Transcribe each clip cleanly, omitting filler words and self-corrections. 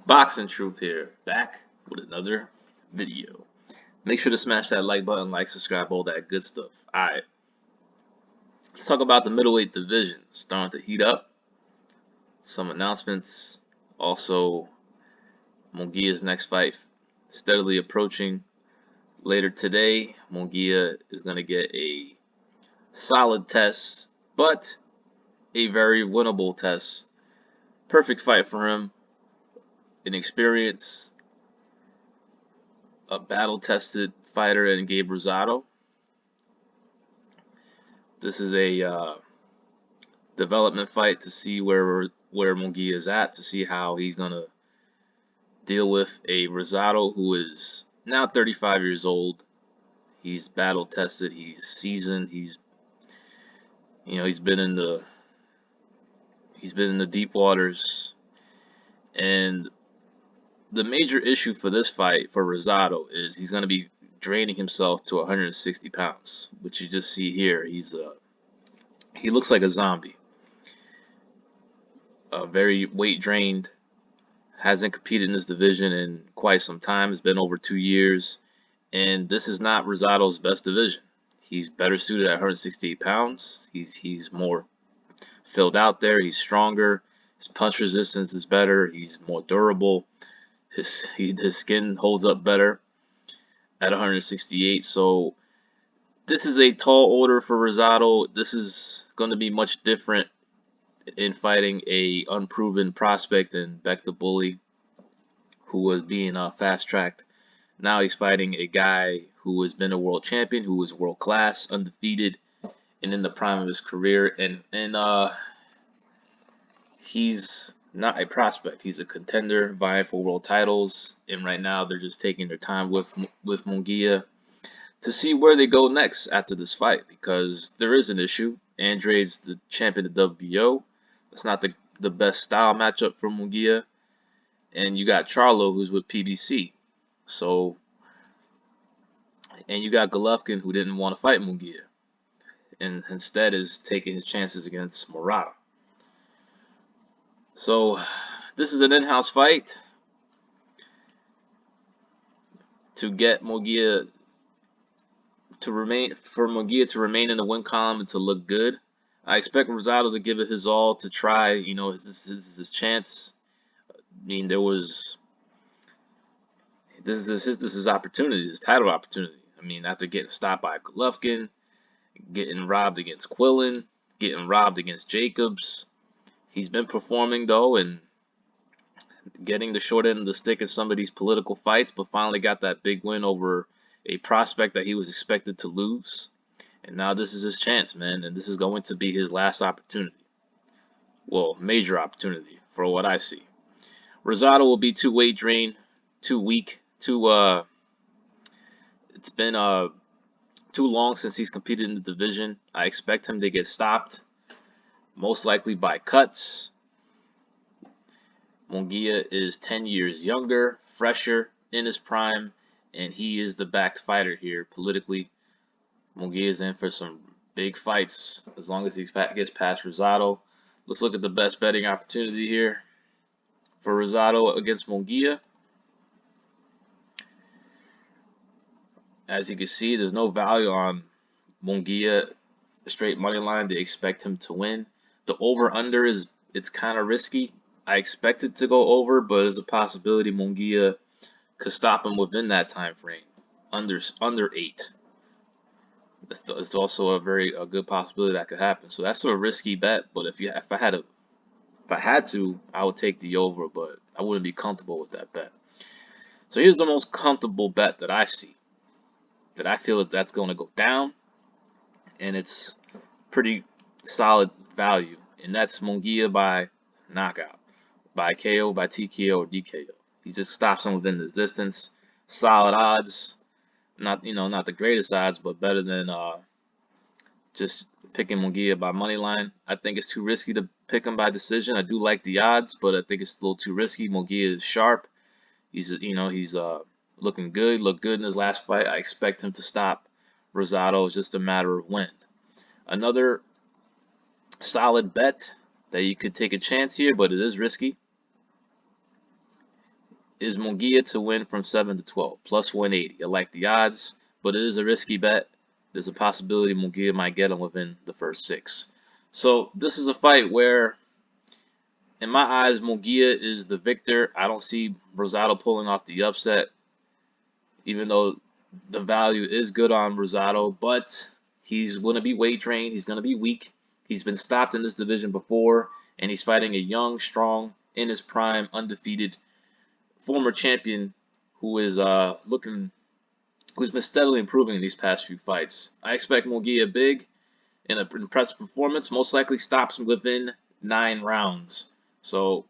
Boxing Truth here, back with another video. Make sure to smash that like button, like, subscribe, all that good stuff. Alright, let's talk about the middleweight division. Starting to heat up. Some announcements. Also, Munguia's next fight steadily approaching. Later today, Munguia is going to get a solid test, but a very winnable test. Perfect fight for him. An experience, a battle-tested fighter in Gabriel Rosado. This is a development fight to see where Munguia is at, to see how he's gonna deal with a Rosado who is now 35 years old. He's battle-tested. He's seasoned. He's been in the deep waters, and the major issue for this fight for Rosado is he's going to be draining himself to 160 pounds, which you just see here. He looks like a zombie. Very weight drained. Hasn't competed in this division in quite some time. It's been over 2 years, and this is not Rosado's best division. He's better suited at 168 pounds. He's more filled out there. He's stronger. His punch resistance is better. He's more durable. His skin holds up better at 168. So this is a tall order for Rosado. This is going to be much different in fighting a unproven prospect in Beck the Bully, who was being fast-tracked. Now he's fighting a guy who has been a world champion, who is world class, undefeated, and in the prime of his career. And he's not a prospect. He's a contender vying for world titles, and right now they're just taking their time with Munguia to see where they go next after this fight, because there is an issue. Andrade's the champion of the WBO. It's not the best style matchup for Munguia, and you got Charlo, who's with PBC. So, and you got Golovkin, who didn't want to fight Munguia, and instead is taking his chances against Murata. So this is an in-house fight to get Munguia to remain in the win column and to look good. I expect Rosado to give it his all to try. This is his chance. I mean, this is his opportunity, his title opportunity. I mean, after getting stopped by Golovkin, getting robbed against Quillen, getting robbed against Jacobs. He's been performing, though, and getting the short end of the stick in some of these political fights, but finally got that big win over a prospect that he was expected to lose. And now this is his chance, man, and this is going to be his last opportunity. Well, major opportunity for what I see. Rosado will be too weight drained, too weak, it's been too long since he's competed in the division. I expect him to get stopped, most likely by cuts. Munguia is 10 years younger, fresher, in his prime, and he is the backed fighter here politically. Munguia is in for some big fights as long as he gets past Rosado. Let's look at the best betting opportunity here for Rosado against Munguia. As you can see, there's no value on Munguia straight money line. They expect him to win. The over-under it's kind of risky. I expect it to go over, but there's a possibility Munguia could stop him within that time frame, under 8. It's also a good possibility that could happen. So that's a risky bet. But if I had to, I would take the over, but I wouldn't be comfortable with that bet. So here's the most comfortable bet that I see, that I feel that's going to go down, and it's pretty solid value, and that's Munguia by knockout, by KO, by TKO, or DKO. He just stops him within the distance. Solid odds, not the greatest odds, but better than just picking Munguia by money line. I think it's too risky to pick him by decision. I do like the odds, but I think it's a little too risky. Munguia is sharp. He's looking good. Looked good in his last fight. I expect him to stop Rosado. It's just a matter of when. Another solid bet that you could take a chance here, but it is risky, is Munguía to win from 7 to 12, plus 180. I like the odds, but it is a risky bet. There's a possibility Munguía might get him within the first 6. So this is a fight where, in my eyes, Munguía is the victor. I don't see Rosado pulling off the upset, even though the value is good on Rosado, but he's going to be weight trained. He's going to be weak. He's been stopped in this division before, and he's fighting a young, strong, in his prime, undefeated former champion who is who's been steadily improving in these past few fights. I expect Munguía big in an impressive performance. Most likely stops him within 9 rounds. So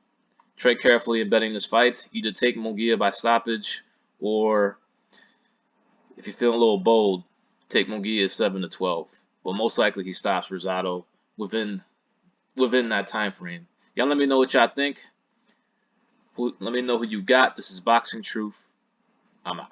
tread carefully in betting this fight. Either take Munguía by stoppage, or if you're feeling a little bold, take Munguía 7 to 12. But most likely he stops Rosado within that time frame. Y'all let me know what y'all think. Let me know who you got. This is Boxing Truth. I'm out.